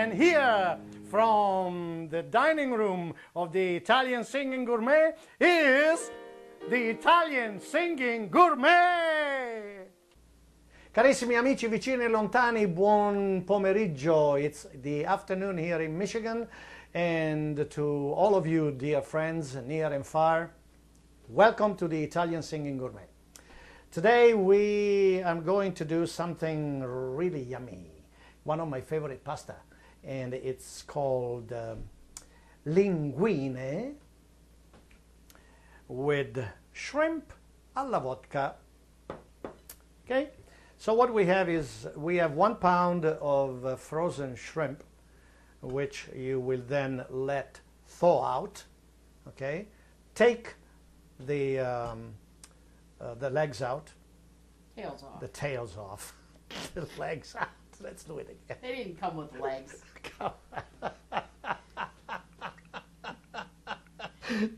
And here from the dining room of the Italian Singing Gourmet is the Italian Singing Gourmet! Carissimi amici vicini e lontani, buon pomeriggio. It's the afternoon here in Michigan, and to all of you dear friends near and far, welcome to the Italian Singing Gourmet. Today I'm going to do something really yummy, one of my favorite pasta, and it's called linguine with shrimp alla vodka. Okay, so what we have is 1 pound of frozen shrimp, which you will then let thaw out. Okay, take the legs out. Tails off. The tails off. The legs out. Let's do it again. They didn't come with legs.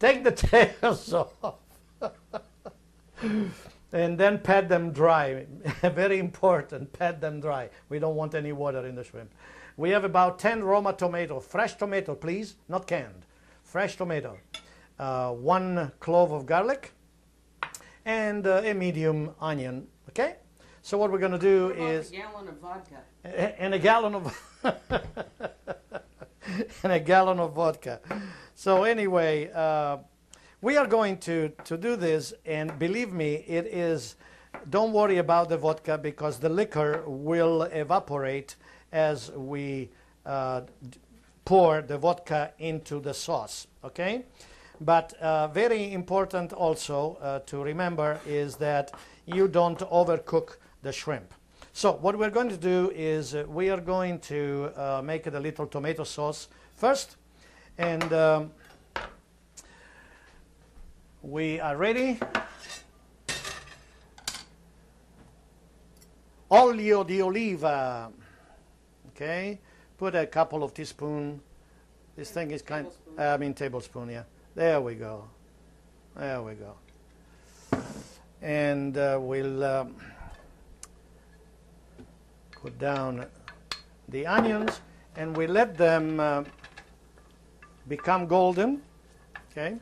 Take the tails off. And then pat them dry. Very important, pat them dry. We don't want any water in the shrimp. We have about 10 Roma tomato, fresh tomato please, not canned. Fresh tomato. 1 clove of garlic and a medium onion. Okay? So what we're going to do is a gallon of vodka. And a gallon of and a gallon of vodka. So anyway, we are going to do this, and believe me, don't worry about the vodka because the liquor will evaporate as we pour the vodka into the sauce. Okay? But very important also to remember is that you don't overcook the shrimp. So what we're going to do is we are going to make it a little tomato sauce first, and we are ready. Olio di oliva. Okay, put a couple of teaspoons. This thing is tablespoon, yeah. There we go. There we go. And we'll put down the onions, and we let them become golden, okay,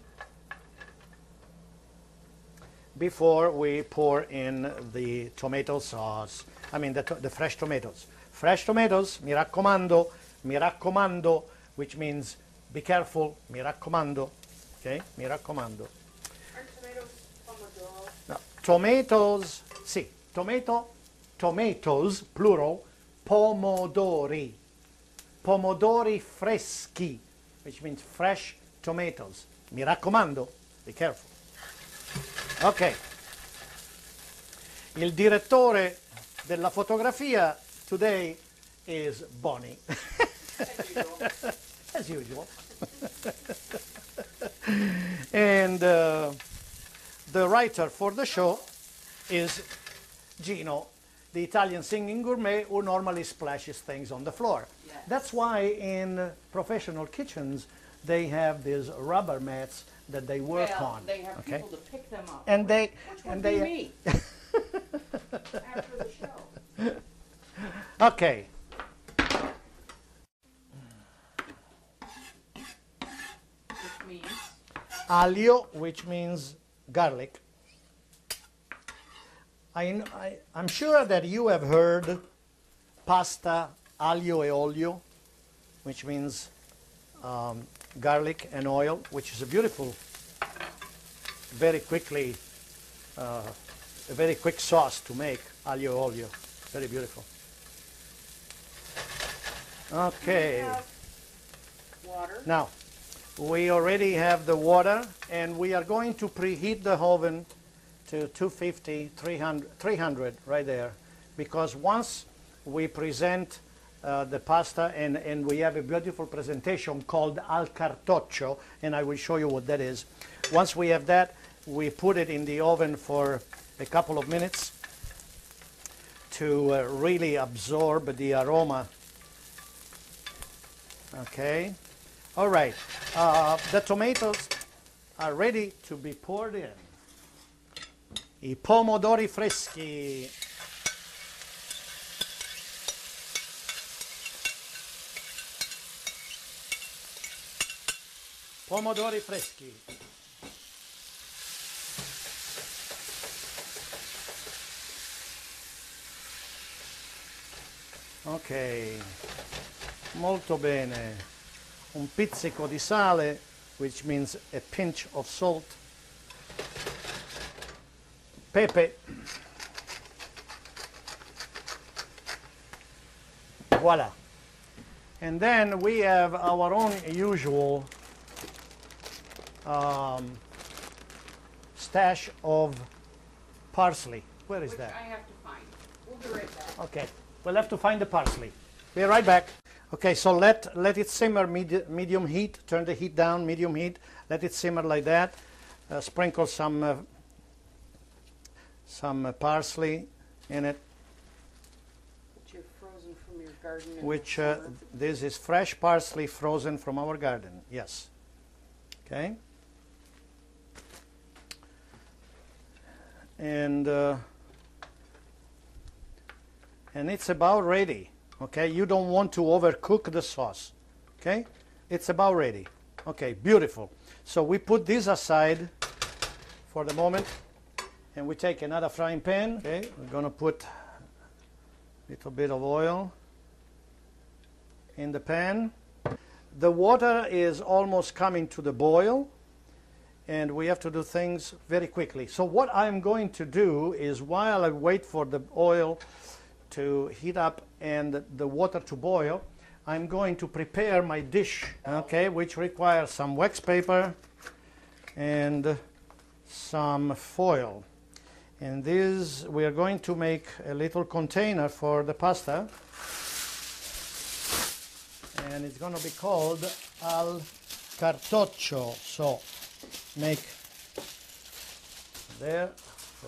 before we pour in the tomato sauce. I mean the fresh tomatoes. Fresh tomatoes, mi raccomando, which means be careful, mi raccomando, okay, mi raccomando. Aren't tomatoes pomodoro? No, tomatoes, sì, tomatoes, plural, pomodori. Pomodori freschi, which means fresh tomatoes. Mi raccomando, be careful. Ok. Il direttore della fotografia today is Bonnie. As usual. And the writer for the show is Gino, the Italian Singing Gourmet, who normally splashes things on the floor. Yes. That's why in professional kitchens they have these rubber mats that they work on. They have people to pick them up. And they Which would be me after the show. Okay. Which means Aglio, which means garlic. I'm sure that you have heard pasta aglio e olio, which means garlic and oil, which is a beautiful, very quick sauce to make, aglio e olio. Very beautiful. Okay. water. Now, we already have the water, and we are going to preheat the oven to 250, 300 right there, because once we present the pasta, and we have a beautiful presentation called al cartoccio, and I will show you what that is. Once we have that, we put it in the oven for a couple of minutes to really absorb the aroma. Okay. All right. The tomatoes are ready to be poured in. I pomodori freschi. pomodori freschi. Ok, molto bene. Un pizzico di sale, which means a pinch of salt. Pepe. Voila. And then we have our own usual stash of parsley. Where is Which that? I have to find. We'll be right back. Okay, we'll have to find the parsley. Be right back. Okay, so let it simmer medium heat. Turn the heat down, medium heat. Let it simmer like that. Sprinkle some parsley in it. Which you're frozen from your garden. in Which the summer. this is fresh parsley frozen from our garden. Yes. Okay. And it's about ready. Okay, you don't want to overcook the sauce. Okay, it's about ready. Okay, beautiful. So we put this aside for the moment, and we take another frying pan. Okay, we're gonna put a little bit of oil in the pan. The water is almost coming to the boil, and we have to do things very quickly. So what I'm going to do is, while I wait for the oil to heat up and the water to boil, I'm going to prepare my dish, okay, which requires some wax paper and some foil. And this, we are going to make a little container for the pasta, and it's going to be called al cartoccio. So make there,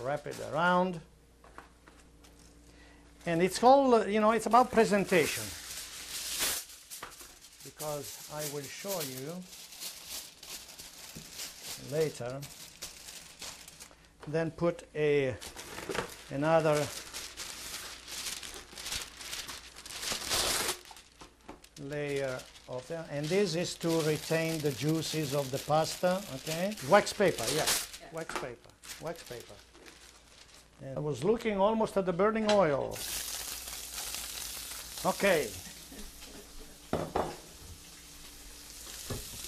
wrap it around. And it's all, it's about presentation, because I will show you later. Then put another layer of that, and this is to retain the juices of the pasta. Okay, wax paper, yes. Wax paper, wax paper. And I was looking almost at the burning oil. Okay.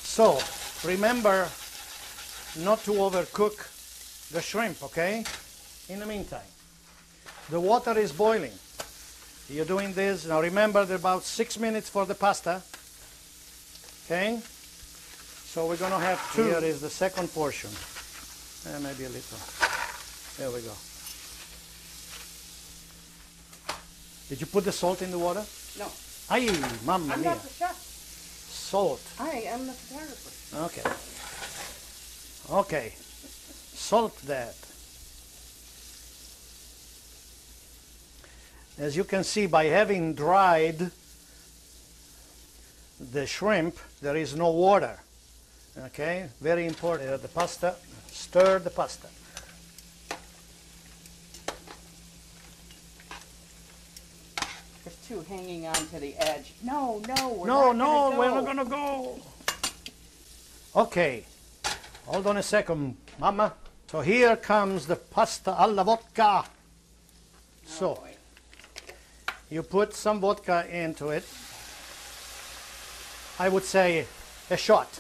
So remember not to overcook the shrimp, okay? In the meantime, the water is boiling. You're doing this. Now remember, there are about 6 minutes for the pasta. Okay? So we're going to have two. Here is the second portion. Maybe a little. There we go. Did you put the salt in the water? No. Ay, mamma I'm mia. not the chef. Salt. I am the photographer. Okay. Okay. Salt that. As you can see, by having dried the shrimp, there is no water. Okay? Very important. The pasta, stir the pasta. There's two hanging on to the edge. No, we're not gonna go. Okay. Hold on a second, Mama. So here comes the pasta alla vodka. So, boy. you put some vodka into it. I would say a shot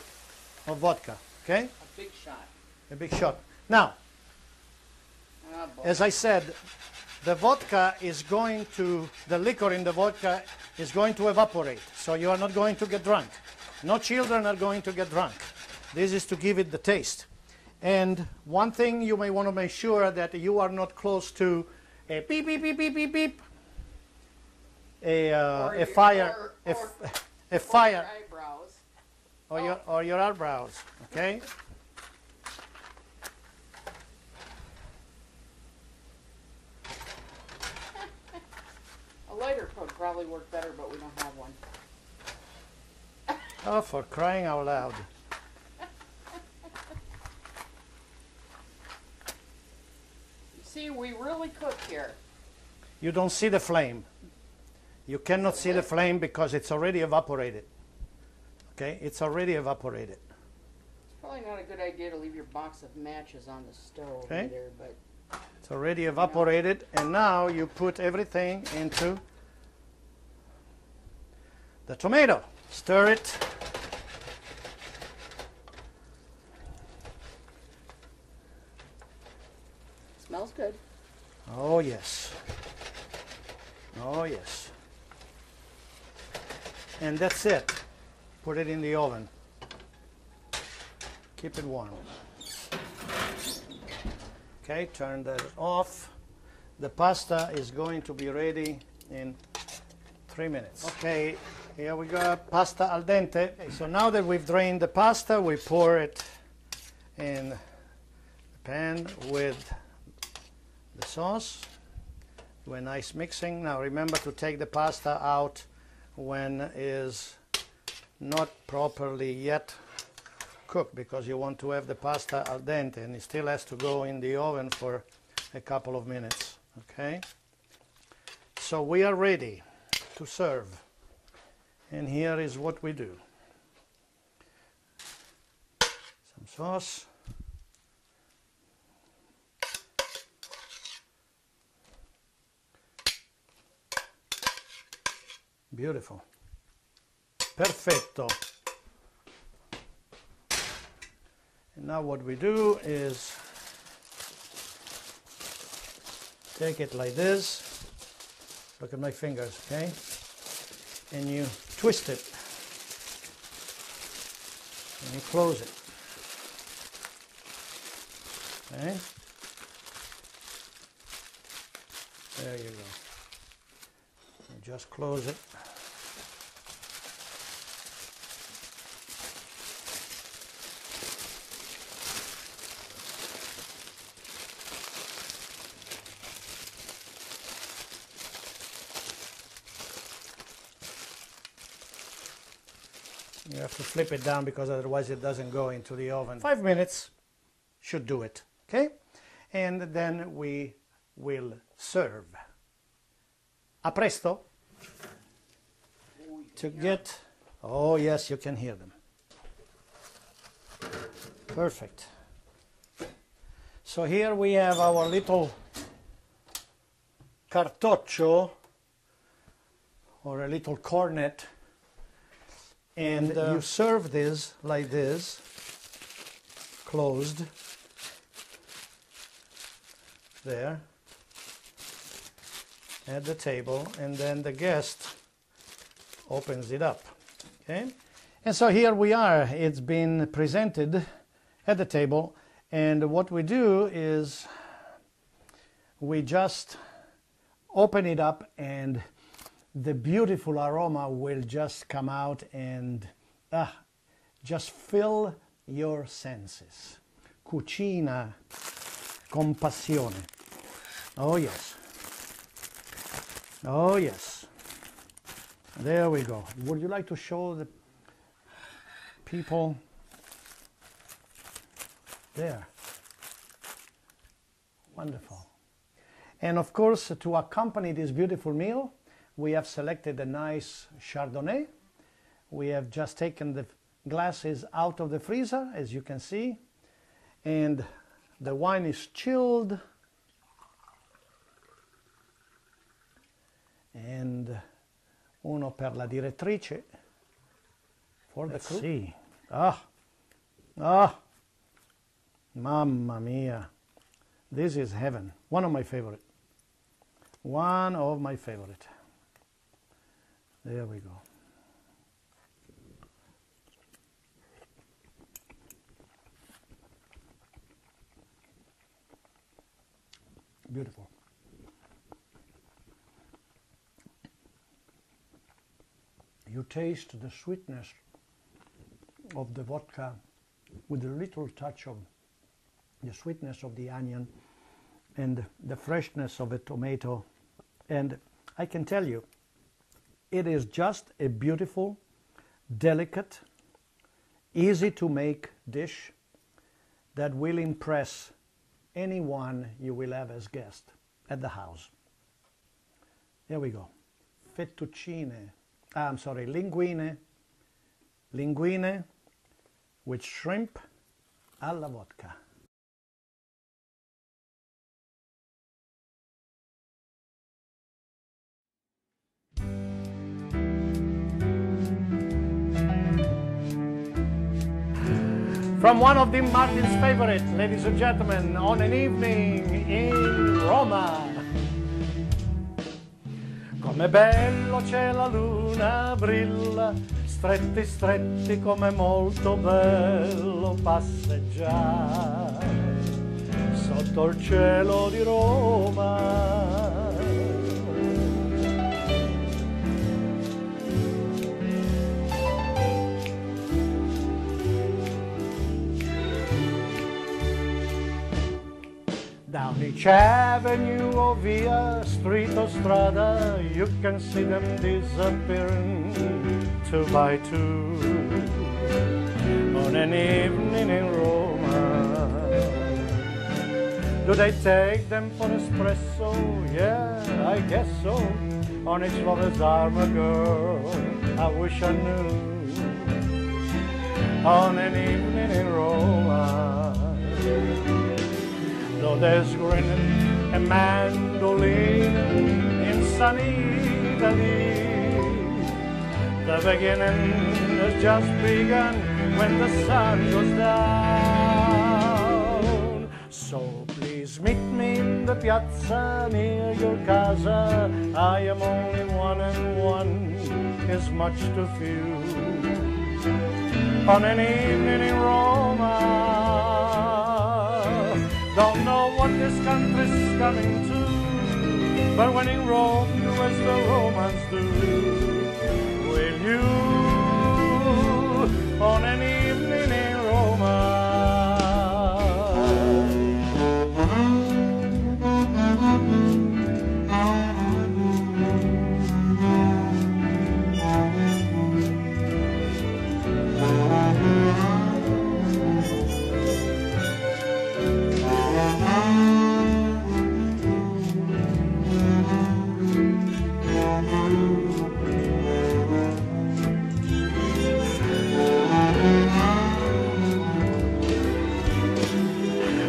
of vodka, okay? A big shot. A big shot. Now, Oh, boy. as I said, the vodka is going to, the liquor in the vodka is going to evaporate. So you are not going to get drunk. No children are going to get drunk. This is to give it the taste. And one thing you may want to make sure that you are not close to a beep, beep, beep, beep, beep, beep. A fire, a fire, Or your eyebrows. or your eyebrows, okay? A lighter would probably work better, but we don't have one. Oh, for crying out loud. See, we really cook here. You don't see the flame. You cannot see the flame because it's already evaporated. Okay, it's already evaporated. Probably not a good idea to leave your box of matches on the stove Okay. either, but It's already evaporated, and now you put everything into the tomato. Stir it. smells good. Oh yes. Oh yes. And that's it. Put it in the oven. Keep it warm. Okay, turn that off. The pasta is going to be ready in 3 minutes. Okay, here we go, pasta al dente. Okay, so now that we've drained the pasta, we pour it in the pan with the sauce. Do a nice mixing. Now remember to take the pasta out when it is not properly yet cooked, because you want to have the pasta al dente and it still has to go in the oven for a couple of minutes. Okay, so we are ready to serve, and here is what we do. Some sauce, beautiful, perfetto. And now what we do is take it like this. Look at my fingers, okay? And you twist it. And you close it. Okay? There you go. You just close it. You have to flip it down because otherwise it doesn't go into the oven. 5 minutes should do it, okay? And then we will serve. A presto. To get, oh yes, you can hear them. Perfect. So here we have our little cartoccio, or a little cornet. And you serve this like this, closed, there, at the table, and then the guest opens it up, okay? And so here we are, it's been presented at the table, and what we do is we just open it up, and the beautiful aroma will just come out and just fill your senses. Cucina con passione. Oh yes. Oh yes. There we go. Would you like to show the people? There. Wonderful. And of course, to accompany this beautiful meal, we have selected a nice Chardonnay. We have just taken the glasses out of the freezer, as you can see, and the wine is chilled. And uno per la direttrice, for the crew. See. Mamma mia. This is heaven. One of my favorite. One of my favorite. There we go. Beautiful. You taste the sweetness of the vodka with a little touch of the sweetness of the onion and the freshness of the tomato. And I can tell you, it is just a beautiful, delicate, easy to make dish that will impress anyone you will have as guest at the house. There we go. Fettuccine. I'm sorry, linguine. Linguine with shrimp Alla vodka. From one of Dean Martin's favorites, ladies and gentlemen, on an evening in Roma. Come bello c'è la luna, brilla, stretti stretti come molto bello passeggiare sotto il cielo di Roma. Down each avenue or via street or strada, you can see them disappearing two by two on an evening in Roma. Do they take them for espresso? Yeah, I guess so. On each lover's arm a girl, I wish I knew. On an evening in Roma. Though there's grinning and mandolin in sunny Italy, the beginning has just begun when the sun goes down. So please meet me in the piazza near your casa. I am only one and one is much too few. On an evening in Roma, don't know what this country's coming to, but when in Rome, do as the Romans do. Will you, on an evening in Roma?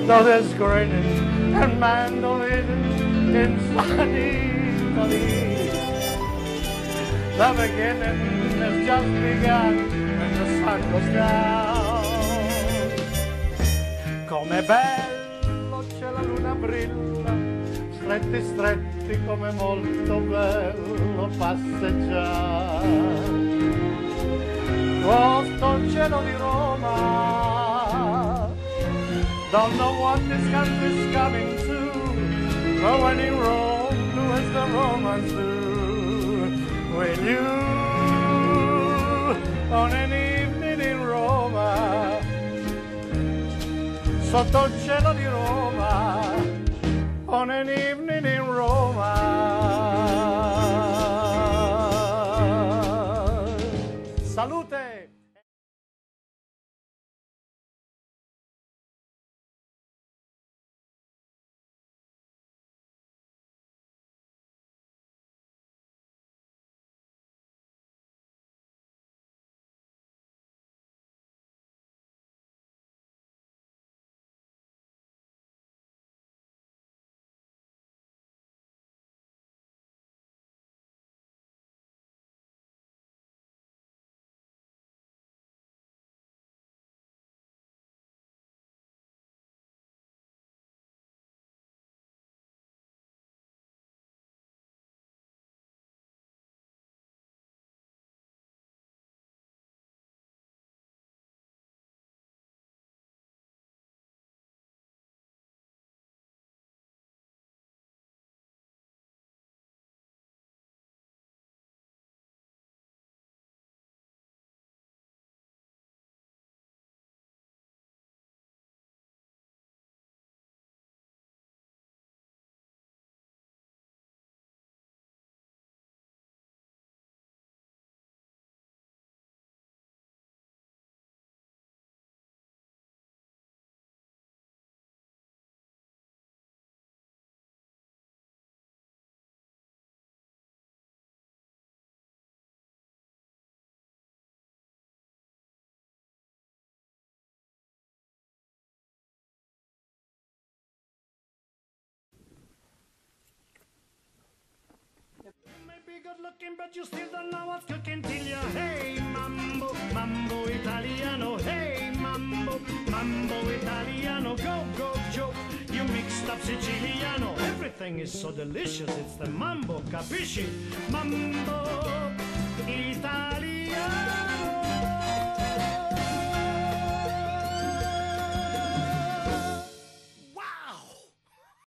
Though there's grinning and mandolin in sunny Italy, the beginning has just begun when the sun goes down. Come bello c'è la luna brilla, stretti stretti come molto bello passeggiare sotto il cielo di Roma. Don't know what this country's coming to, but when in Rome, do as the Romans do. Will you, on an evening in Roma, sotto il cielo di Roma, on an evening in Roma. Salute! be good looking, but you still don't know what's cooking till you, hey, mambo, mambo Italiano, hey, mambo, mambo Italiano, go, go, Joe, you mixed up Siciliano, everything is so delicious, it's the mambo, capisci? Mambo,